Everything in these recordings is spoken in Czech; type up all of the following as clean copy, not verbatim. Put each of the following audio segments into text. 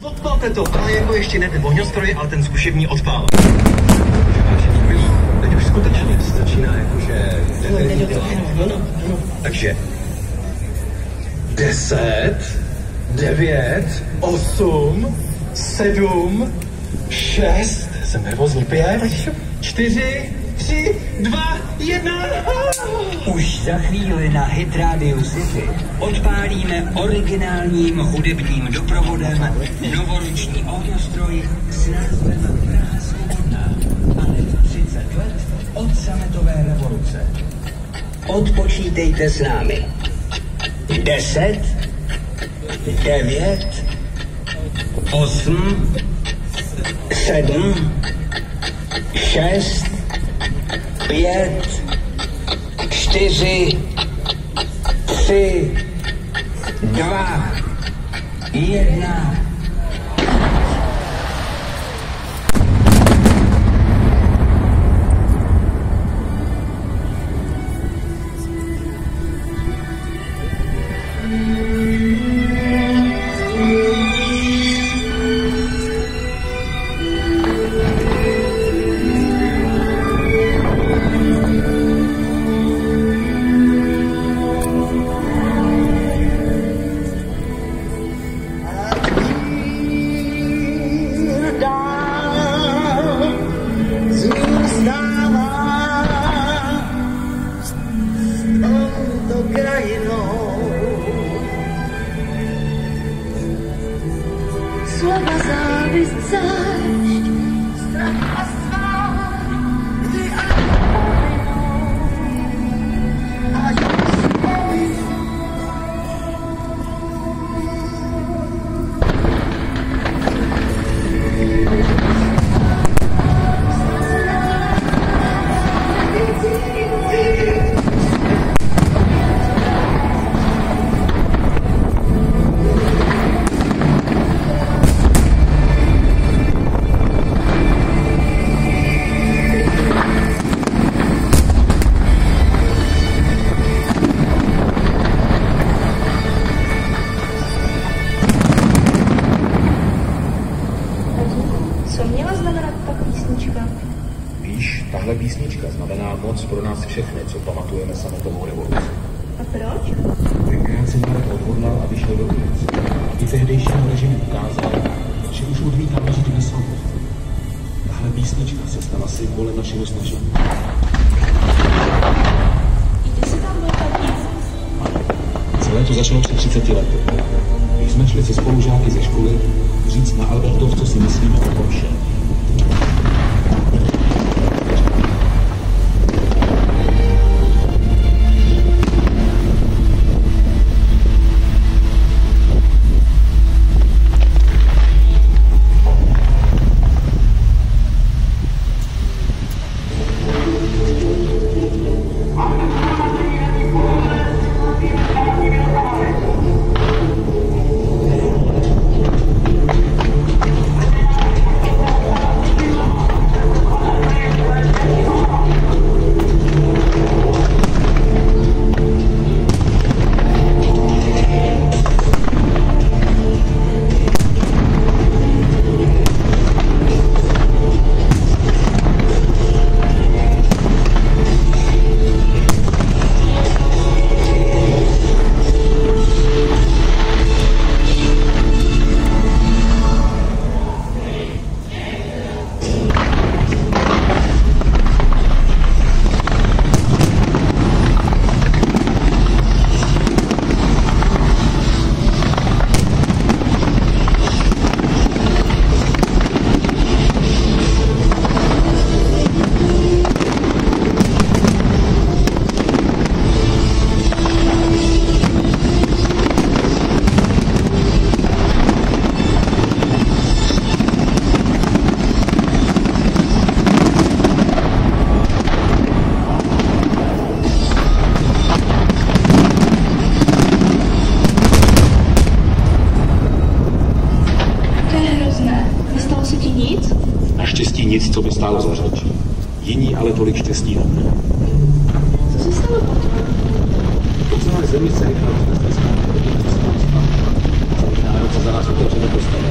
Odpalte to, ale jako ještě ne ten ohňostroj, ale ten zkušební odpál. Teď už skutečně začíná jakože... Takže 10, 9, 8, 7, 6, jsem nervózní, 5, 4, 3, 2, 1. Už za chvíli na Hit Radio City odpálíme originálním hudebním doprovodem novoroční ohňostroj s názvem Praha svobodná, ale 30 let od sametové revoluce. Odpočítejte s námi. 10, 9, 8, 7, 6, 5, 4, 3, 2, 1. Slova, závist, zášť, strach a svár, kdy až co měla znamenat ta písnička? Víš, tahle písnička znamená moc pro nás všechny, co pamatujeme sametovou revoluci. A proč? Tenkrát se Marek odhodlal a vyšel do ulic. I tehdejšímu režimu ukázal, že už odmítáme žít ve svobodě. Tahle písnička se stala symbolem našeho snažení. I ty jsi tam byl taky? Celé to začalo před 30 lety. Když jsme šli se spolužáky ze školy říct na Albertov, co si myslíme o tom všem. Naštěstí nic, co by stálo za řeč. Jiní ale tolik štěstí neměli. Co se stalo potom? Po celé zemi se rychle roznesla zpátky. Celý národ se za nás otevřeně postavil.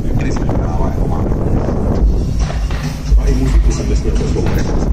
Neměli jsme práva jako máme. Třeba i muziku jsem nesměl poslouchat.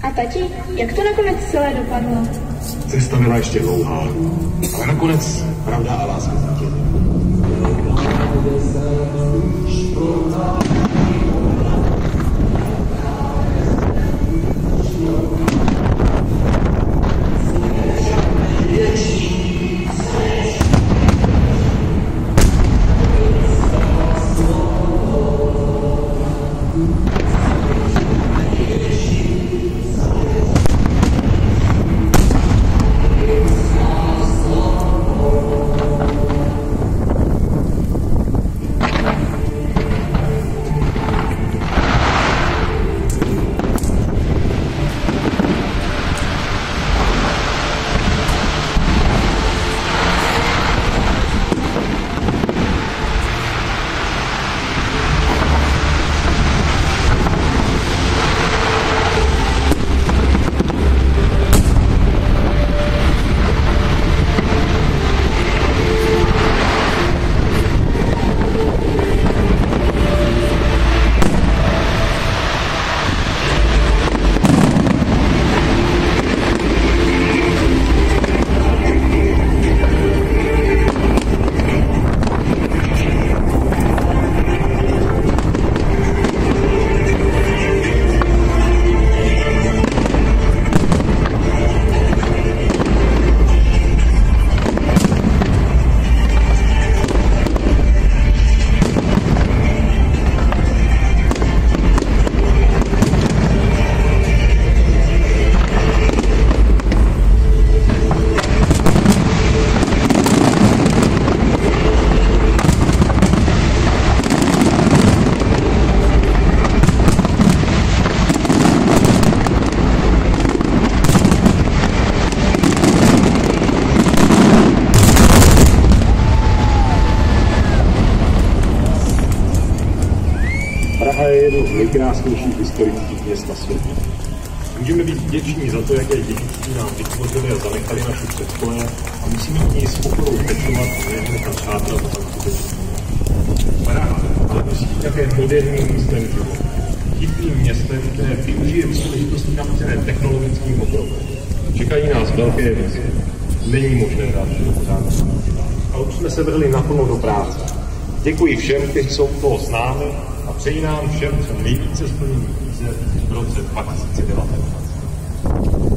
A tati, jak to nakonec celé dopadlo? Cesta byla ještě dlouhá, ale nakonec pravda a láska zvítězila. Praha je jedno z nejkrásnějších historických měst na světě. Můžeme být vděční za to, jaké dědictví nám vytvořili a zanechali naši předkové a musíme k ní s pokorou pečovat a nejen přátrat tam skutečně. Praha ale musí být také moderním místem života. Chytrým městem, které využije příležitosti nabízené technologickým pokrokem. Čekají nás velké věci. Není možné dát všechno pořád. A už jsme se vrhli naplno do práce. Děkuji všem, kteří jsou u toho s námi a přeji nám všem co nejvíce splnění výzev v roce 2019.